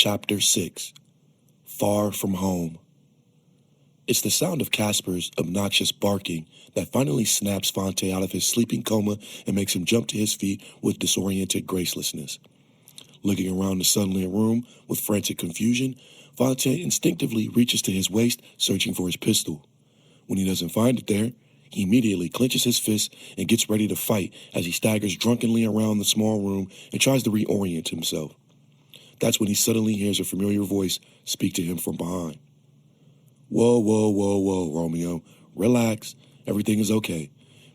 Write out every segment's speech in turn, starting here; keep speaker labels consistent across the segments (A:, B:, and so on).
A: Chapter 6 Far From Home. It's the sound of Casper's obnoxious barking that finally snaps Phonte out of his sleeping coma and makes him jump to his feet with disoriented gracelessness. Looking around the sunlit room with frantic confusion, Phonte instinctively reaches to his waist, searching for his pistol. When he doesn't find it there, he immediately clenches his fist and gets ready to fight as he staggers drunkenly around the small room and tries to reorient himself. That's when he suddenly hears a familiar voice speak to him from behind. Whoa, Romeo. Relax. Everything is okay,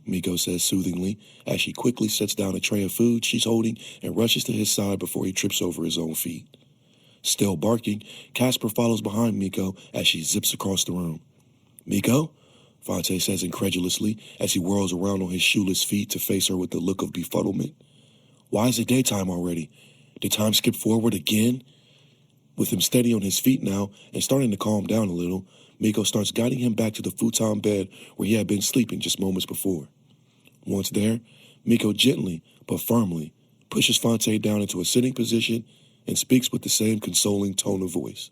A: Miko says soothingly as she quickly sets down a tray of food she's holding and rushes to his side before he trips over his own feet. Still barking, Casper follows behind Miko as she zips across the room. Miko? Phonte says incredulously as he whirls around on his shoeless feet to face her with a look of befuddlement. Why is it daytime already? Did time skip forward again? With him steady on his feet now and starting to calm down a little, Miko starts guiding him back to the futon bed where he had been sleeping just moments before. Once there, Miko gently but firmly pushes Phonte down into a sitting position and speaks with the same consoling tone of voice.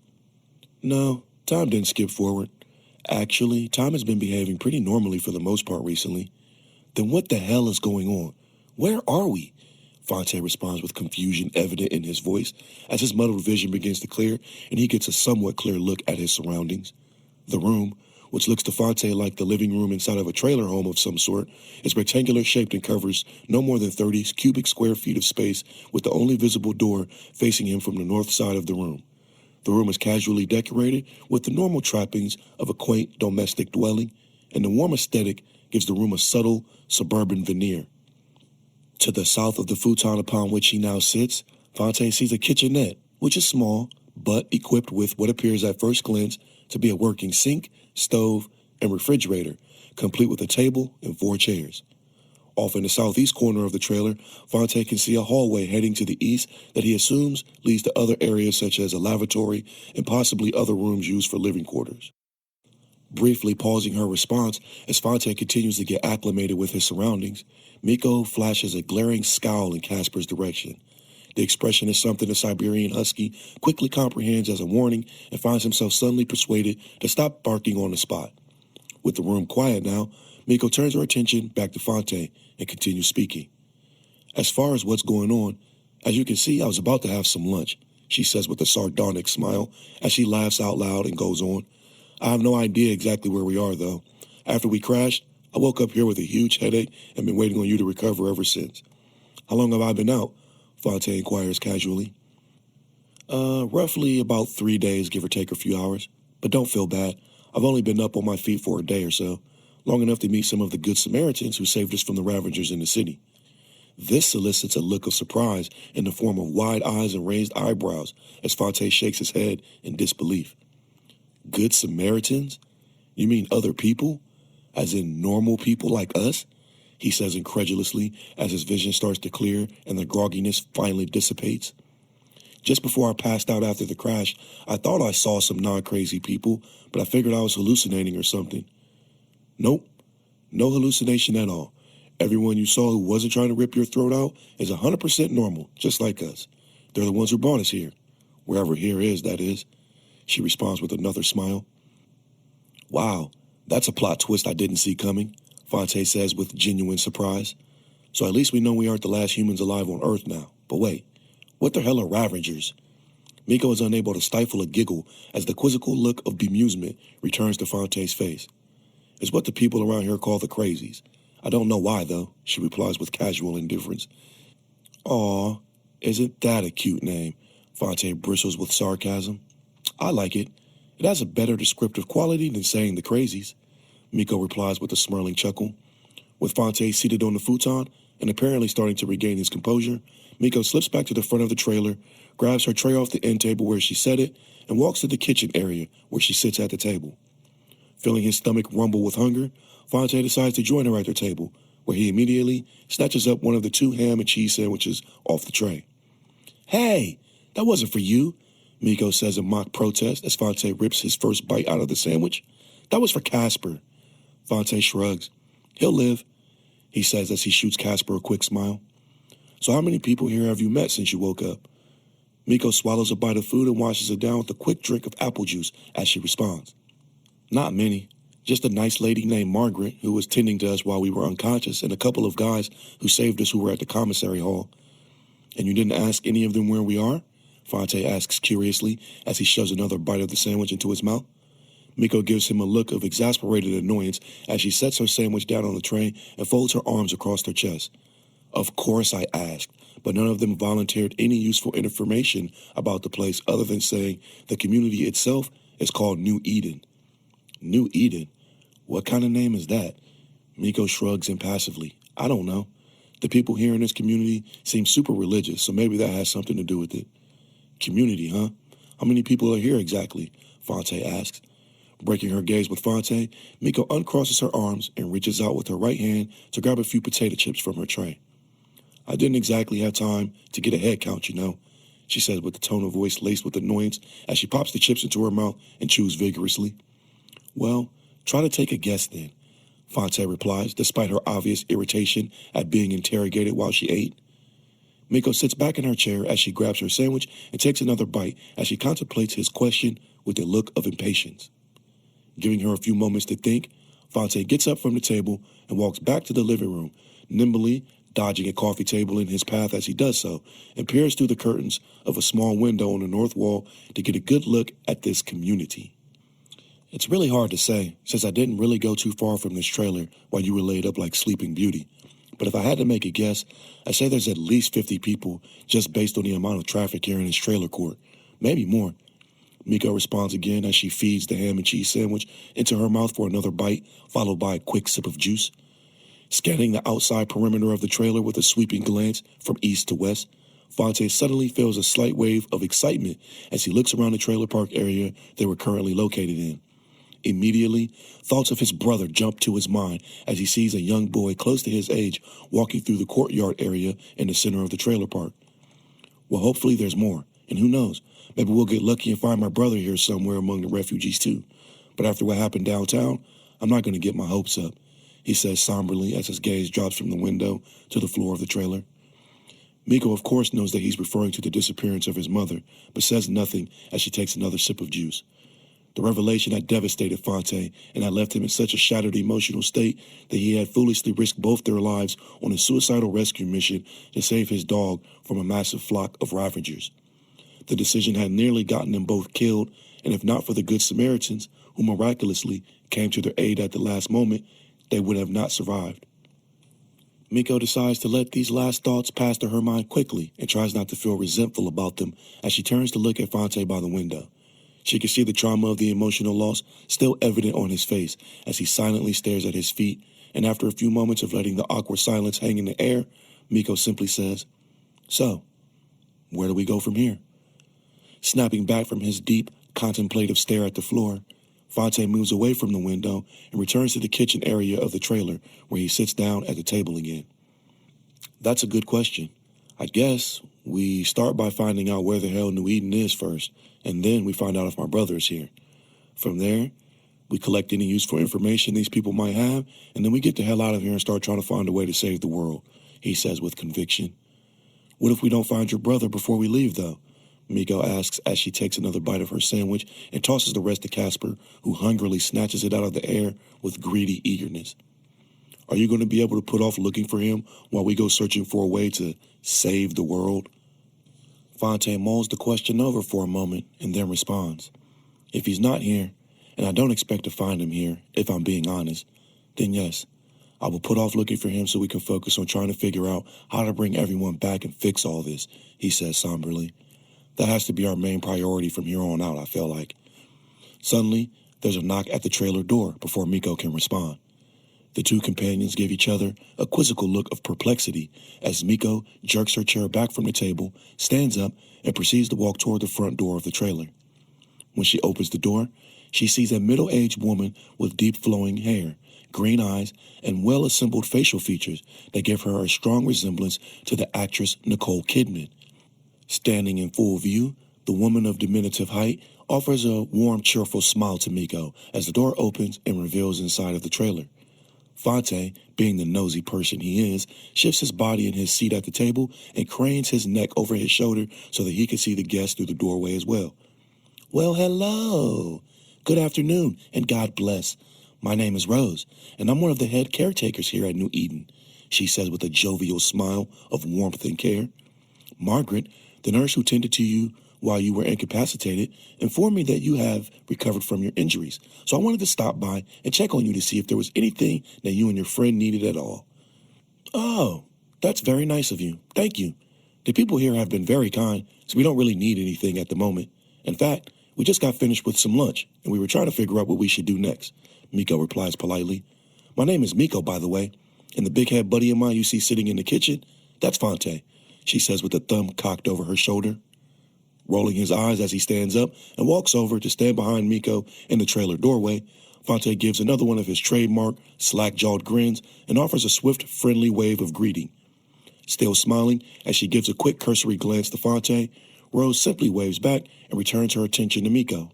A: No, time didn't skip forward. Actually, time has been behaving pretty normally for the most part recently. Then what the hell is going on? Where are we? Phonte responds with confusion evident in his voice as his muddled vision begins to clear and he gets a somewhat clear look at his surroundings. The room, which looks to Phonte like the living room inside of a trailer home of some sort, is rectangular shaped and covers no more than 30 cubic square feet of space with the only visible door facing him from the north side of the room. The room is casually decorated with the normal trappings of a quaint domestic dwelling, and the warm aesthetic gives the room a subtle suburban veneer. To the south of the futon upon which he now sits, Phonte sees a kitchenette, which is small, but equipped with what appears at first glance to be a working sink, stove, and refrigerator, complete with a table and 4 chairs. Off in the southeast corner of the trailer, Phonte can see a hallway heading to the east that he assumes leads to other areas such as a lavatory and possibly other rooms used for living quarters. Briefly pausing her response as Phonte continues to get acclimated with his surroundings, Miko flashes a glaring scowl in Casper's direction. The expression is something the Siberian Husky quickly comprehends as a warning and finds himself suddenly persuaded to stop barking on the spot. With the room quiet now, Miko turns her attention back to Phonte and continues speaking. As far as what's going on, as you can see, I was about to have some lunch, she says with a sardonic smile as she laughs out loud and goes on. I have no idea exactly where we are, though. After we crashed, I woke up here with a huge headache and been waiting on you to recover ever since. How long have I been out? Phonte inquires casually. Roughly about 3 days, give or take a few hours. But don't feel bad. I've only been up on my feet for a day or so, long enough to meet some of the good Samaritans who saved us from the Ravagers in the city. This solicits a look of surprise in the form of wide eyes and raised eyebrows as Phonte shakes his head in disbelief. Good Samaritans? You mean other people? As in normal people like us? He says incredulously as his vision starts to clear and the grogginess finally dissipates. Just before I passed out after the crash, I thought I saw some non-crazy people, but I figured I was hallucinating or something. Nope, no hallucination at all. Everyone you saw who wasn't trying to rip your throat out is 100% normal, just like us. They're the ones who brought us here. Wherever here is, that is. She responds with another smile. Wow, that's a plot twist I didn't see coming, Phonte says with genuine surprise. So at least we know we aren't the last humans alive on Earth now. But wait, what the hell are Ravagers? Miko is unable to stifle a giggle as the quizzical look of bemusement returns to Fonte's face. It's what the people around here call the crazies. I don't know why, though, she replies with casual indifference. Aw, isn't that a cute name? Phonte bristles with sarcasm. I like it. It has a better descriptive quality than saying the crazies, Miko replies with a smirling chuckle. With Phonte seated on the futon and apparently starting to regain his composure, Miko slips back to the front of the trailer, grabs her tray off the end table where she set it, and walks to the kitchen area where she sits at the table. Feeling his stomach rumble with hunger, Phonte decides to join her at their table, where he immediately snatches up one of the 2 ham and cheese sandwiches off the tray. Hey, that wasn't for you, Miko says in mock protest as Phonte rips his first bite out of the sandwich. That was for Casper. Phonte shrugs. He'll live, he says as he shoots Casper a quick smile. So how many people here have you met since you woke up? Miko swallows a bite of food and washes it down with a quick drink of apple juice as she responds. Not many. Just a nice lady named Margaret who was tending to us while we were unconscious and a couple of guys who saved us who were at the commissary hall. And you didn't ask any of them where we are? Phonte asks curiously as he shoves another bite of the sandwich into his mouth. Miko gives him a look of exasperated annoyance as she sets her sandwich down on the tray and folds her arms across her chest. Of course I asked, but none of them volunteered any useful information about the place other than saying the community itself is called New Eden. New Eden? What kind of name is that? Miko shrugs impassively. I don't know. The people here in this community seem super religious, so maybe that has something to do with it. Community, huh? How many people are here exactly? Phonte asks. Breaking her gaze with Phonte, Miko uncrosses her arms and reaches out with her right hand to grab a few potato chips from her tray. I didn't exactly have time to get a head count, you know, she says with a tone of voice laced with annoyance as she pops the chips into her mouth and chews vigorously. Well, try to take a guess then, Phonte replies, despite her obvious irritation at being interrogated while she ate. Miko sits back in her chair as she grabs her sandwich and takes another bite as she contemplates his question with a look of impatience. Giving her a few moments to think, Phonte gets up from the table and walks back to the living room, nimbly dodging a coffee table in his path as he does so, and peers through the curtains of a small window on the north wall to get a good look at this community. It's really hard to say, since I didn't really go too far from this trailer while you were laid up like Sleeping Beauty. But if I had to make a guess, I'd say there's at least 50 people just based on the amount of traffic here in this trailer court. Maybe more. Miko responds again as she feeds the ham and cheese sandwich into her mouth for another bite, followed by a quick sip of juice. Scanning the outside perimeter of the trailer with a sweeping glance from east to west, Phonte suddenly feels a slight wave of excitement as he looks around the trailer park area they were currently located in. Immediately, thoughts of his brother jump to his mind as he sees a young boy close to his age walking through the courtyard area in the center of the trailer park. Well, hopefully there's more, and who knows, maybe we'll get lucky and find my brother here somewhere among the refugees too. But after what happened downtown, I'm not going to get my hopes up, he says somberly as his gaze drops from the window to the floor of the trailer. Miko, of course, knows that he's referring to the disappearance of his mother, but says nothing as she takes another sip of juice. The revelation had devastated Phonte and had left him in such a shattered emotional state that he had foolishly risked both their lives on a suicidal rescue mission to save his dog from a massive flock of ravagers. The decision had nearly gotten them both killed, and if not for the Good Samaritans, who miraculously came to their aid at the last moment, they would have not survived. Miko decides to let these last thoughts pass through her mind quickly and tries not to feel resentful about them as she turns to look at Phonte by the window. She can see the trauma of the emotional loss still evident on his face as he silently stares at his feet, and after a few moments of letting the awkward silence hang in the air, Miko simply says, "So, where do we go from here?" Snapping back from his deep, contemplative stare at the floor, Phonte moves away from the window and returns to the kitchen area of the trailer where he sits down at the table again. That's a good question. I guess we start by finding out where the hell New Eden is first, and then we find out if my brother is here. From there, we collect any useful information these people might have, and then we get the hell out of here and start trying to find a way to save the world, he says with conviction. What if we don't find your brother before we leave, though? Miko asks as she takes another bite of her sandwich and tosses the rest to Casper, who hungrily snatches it out of the air with greedy eagerness. Are you going to be able to put off looking for him while we go searching for a way to save the world? Phonte mulls the question over for a moment and then responds. If he's not here, and I don't expect to find him here, if I'm being honest, then yes, I will put off looking for him so we can focus on trying to figure out how to bring everyone back and fix all this, he says somberly. That has to be our main priority from here on out, I feel like. Suddenly, there's a knock at the trailer door before Miko can respond. The two companions give each other a quizzical look of perplexity as Miko jerks her chair back from the table, stands up, and proceeds to walk toward the front door of the trailer. When she opens the door, she sees a middle-aged woman with deep flowing hair, green eyes, and well-assembled facial features that give her a strong resemblance to the actress Nicole Kidman. Standing in full view, the woman of diminutive height offers a warm, cheerful smile to Miko as the door opens and reveals inside of the trailer. Phonte, being the nosy person he is, shifts his body in his seat at the table and cranes his neck over his shoulder so that he can see the guests through the doorway as well. Well, hello. Good afternoon, and God bless. My name is Rose, and I'm one of the head caretakers here at New Eden, she says with a jovial smile of warmth and care. Margaret, the nurse who tended to you while you were incapacitated, informed me that you have recovered from your injuries, so I wanted to stop by and check on you to see if there was anything that you and your friend needed at all. Oh, that's very nice of you. Thank you. The people here have been very kind, so we don't really need anything at the moment. In fact, we just got finished with some lunch, and we were trying to figure out what we should do next, Miko replies politely. My name is Miko, by the way, and the big head buddy of mine you see sitting in the kitchen, that's Phonte, she says with a thumb cocked over her shoulder. Rolling his eyes as he stands up and walks over to stand behind Miko in the trailer doorway, Phonte gives another one of his trademark slack-jawed grins and offers a swift, friendly wave of greeting. Still smiling as she gives a quick cursory glance to Phonte, Rose simply waves back and returns her attention to Miko.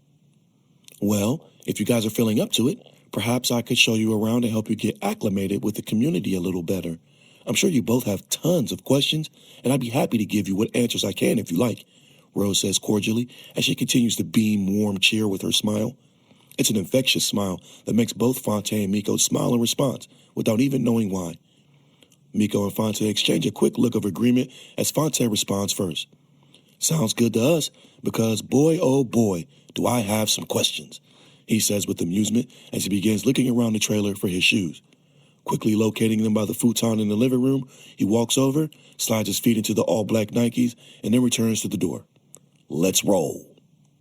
A: Well, if you guys are feeling up to it, perhaps I could show you around and help you get acclimated with the community a little better. I'm sure you both have tons of questions, and I'd be happy to give you what answers I can if you like, Rose says cordially as she continues to beam warm cheer with her smile. It's an infectious smile that makes both Phonte and Miko smile in response without even knowing why. Miko and Phonte exchange a quick look of agreement as Phonte responds first. Sounds good to us, because boy, oh boy, do I have some questions, he says with amusement as he begins looking around the trailer for his shoes. Quickly locating them by the futon in the living room, he walks over, slides his feet into the all-black Nikes, and then returns to the door. Let's roll.